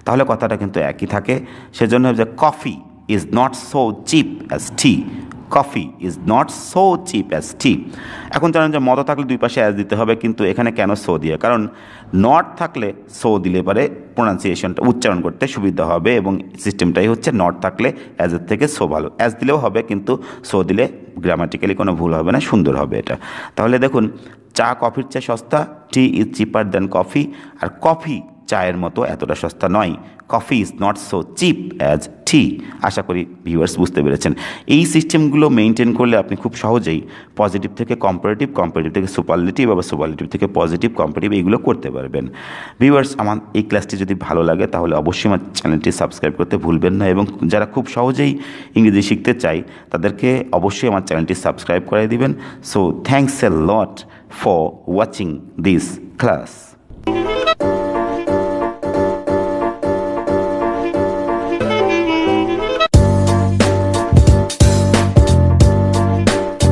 তাহলে কথাটা কিন্তু একই থাকে। সেজন্য যে coffee is not so cheap as tea. Coffee is not so cheap as tea. এখন জানেন যে মতো থাকলে দুই পাশে অ্যাজ দিতে হবে, কিন্তু এখানে কেন সো দিয়ে, কারণ নট থাকলে সো দিলে পারে প্রোনাউন্সিয়েশনটা উচ্চারণ করতে সুবিধা হবে, এবং সিস্টেমটাই হচ্ছে নট থাকলে অ্যাজের থেকে সো ভালো। অ্যাজ দিলেও হবে, কিন্তু সো দিলে গ্রামাটিক্যালি কোনো ভুল হবে না, সুন্দর হবে এটা। তাহলে দেখুন চা কফির চেয়ে সস্তা, tea is cheaper than coffee, আর কফি চায়ের মতো এতটা সস্তা নয়। Coffee is not so cheap as tea. আশা করি ভিউয়ার্স বুঝতে পেরেছেন। এই সিস্টেমগুলো মেনটেন করলে আপনি খুব সহজেই পজিটিভ থেকে কম্পারেটিভ, কম্পারেটিভ থেকে সুপারলেটিভ, আবার সুপারলেটিভ থেকে পজিটিভ, কম্পারেটিভ এইগুলো করতে পারবেন। ভিউয়ার্স, আমার এই ক্লাসটি যদি ভালো লাগে তাহলে অবশ্যই আমার চ্যানেলটি সাবস্ক্রাইব করতে ভুলবেন না, এবং যারা খুব সহজেই ইংরেজি শিখতে চাই তাদেরকে অবশ্যই আমার চ্যানেলটি সাবস্ক্রাইব করে দিবেন। So thanks a lot for watching this class.